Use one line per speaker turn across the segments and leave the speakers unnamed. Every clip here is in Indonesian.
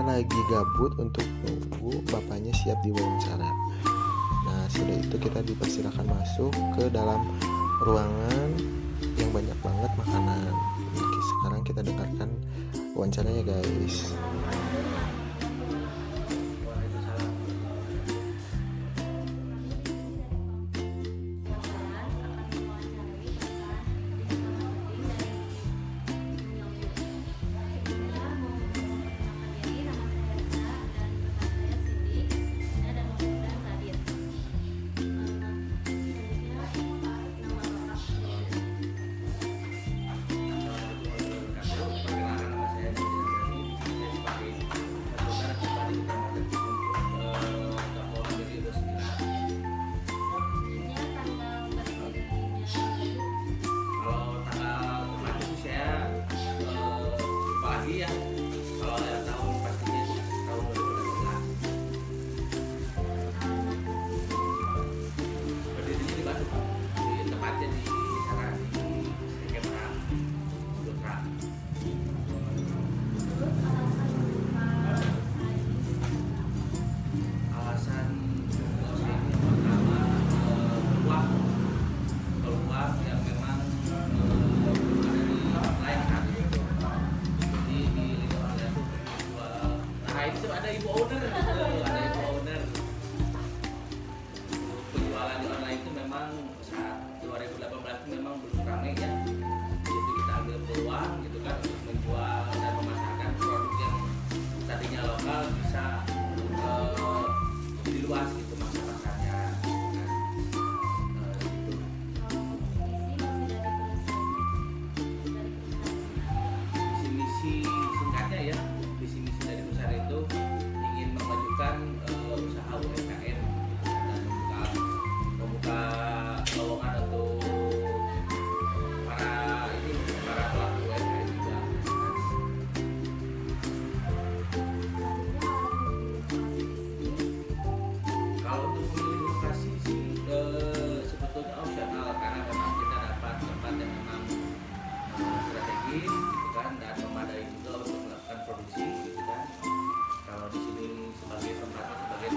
lagi gabut untuk nunggu bapaknya siap diwawancara. Nah, sudah itu kita dipersilakan masuk ke dalam ruangan yang banyak banget makanan. Oke, sekarang kita dengarkan wawancaranya, guys.
Ada ibu owner, penjualan di online itu memang saat 2018 itu memang belum ramai ya. Jadi kita ambil peluang gitu kan untuk menjual dan memasarkan produk yang tadinya lokal bisa lebih luas gitu pasarnya. Misi singkatnya ya, visi misi dari perusahaan itu ingin memajukan usaha UMKM dan membuka lowongan untuk para pelaku UMKM juga. Kalau untuk memilih lokasi sih sebetulnya opsional karena memang kita dapat tempat yang memang strategis gitu kan dan memadai juga untuk melakukan produksi gitu kan. Kalau di sini sebagai tempatnya sebagai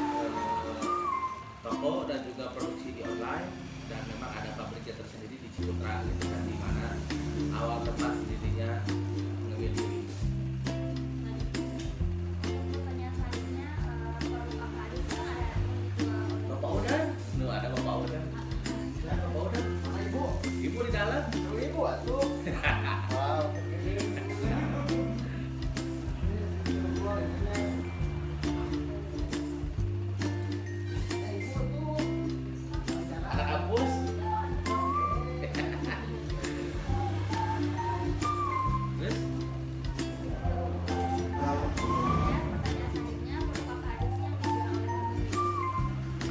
toko dan juga produksi di online dan memang ada pabriknya tersendiri di Ciputra gitu kan, di mana awal tempat sendirinya mengambil diri. Bapak udah, ada Bapak udah. Silakan Bapak udah. Ibu di dalam. Ibu atuh. Anak kampus. Terus?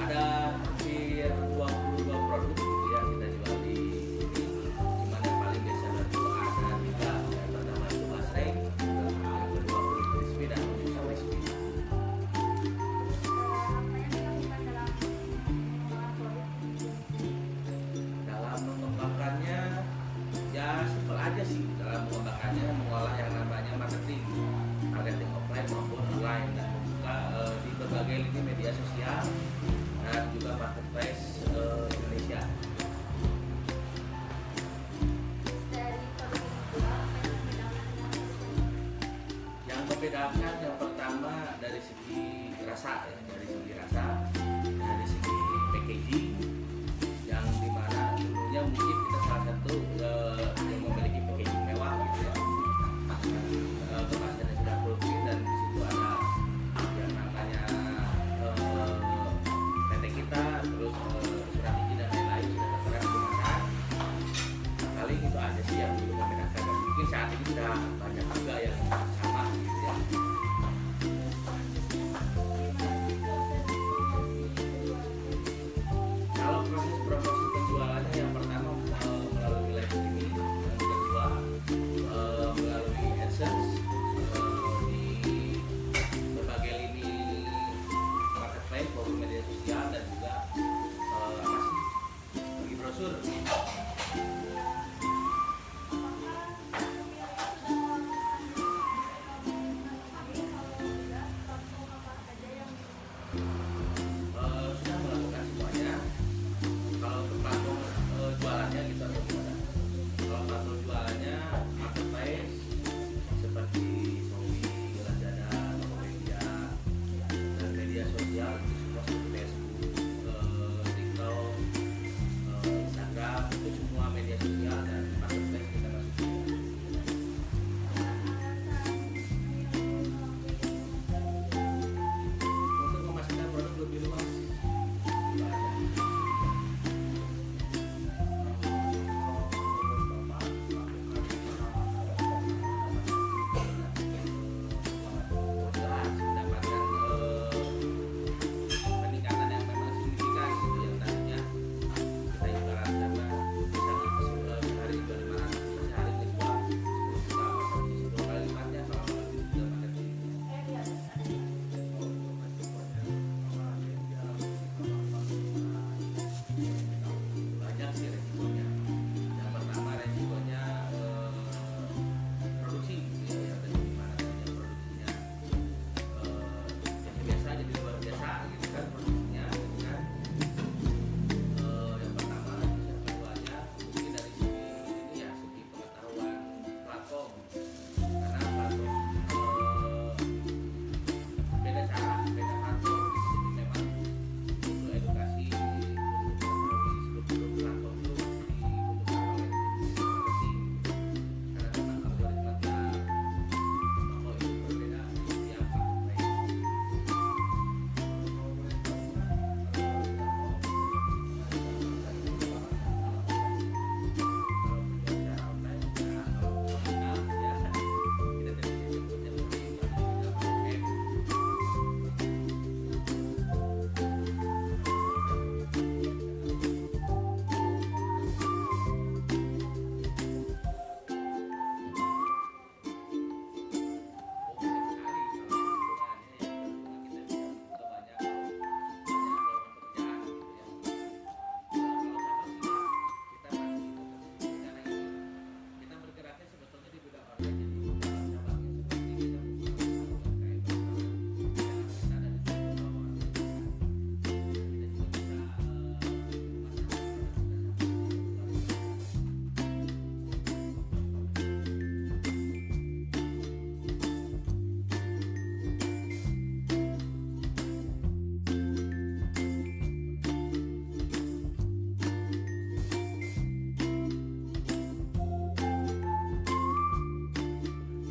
Ada hampir 22 produk gitu ya kita jual di sini. Cuman yang paling biasa itu ada 3. Yang pertama itu basreng, yang kedua kulit crispy dan susu crispy. Dalam mengembangkannya ya simpel aja sih, dalam mengembangkannya mengolah yang namanya marketing offline maupun online dan membuka di berbagai lini media sosial dan juga marketplace Indonesia. Yang membedakan yang pertama dari segi rasa ya, dari segi packaging yang dimana dulunya mungkin kita salah satu yang memiliki packaging mewah gitu ya. Kemasannya sudah full print dan di situ ada yang namanya PT kita, terus surat izin dan lain-lain sudah tertera di kemasan. Paling itu aja sih yang belum membedakan dan mungkin saat ini sudah banyak juga yang sama gitu ya.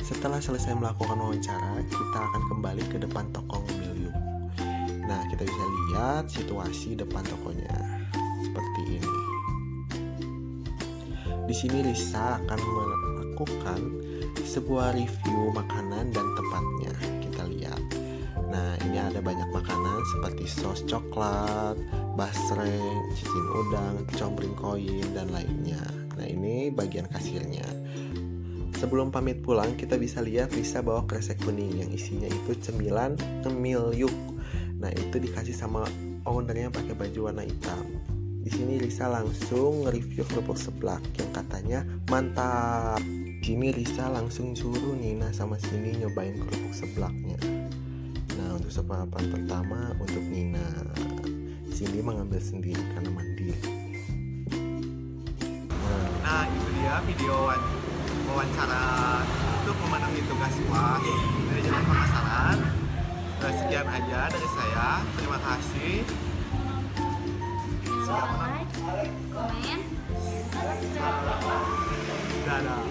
Setelah selesai melakukan wawancara, kita akan kembali ke depan toko ngemil yuk. Nah, kita bisa lihat situasi depan tokonya seperti ini. Di sini Lisa akan melakukan sebuah review makanan dan tempatnya. Kita lihat. Nah, ini ada banyak makanan seperti sos coklat, basreng, cicin udang, combring koin, dan lainnya. Nah, ini bagian kasirnya. Sebelum pamit pulang, kita bisa lihat Lisa bawa kresek kuning yang isinya itu cemilan ngemil yuk. Nah, itu dikasih sama ownernya pakai baju warna hitam. Di sini Lisa langsung nge-review kerupuk seblak yang katanya mantap. Di sini Lisa langsung suruh Nina sama Cindy nyobain kerupuk seblaknya. Nah, untuk sarapan pertama untuk Nina, Cindy mengambil sendiri karena mandiri.
Nah, itu dia video wawancara untuk memenuhi tugas UAS manajemen pemasaran. Sekian aja dari saya. Terima kasih. Sudah menonton.
Like, komen, dan subscribe.
Dadah.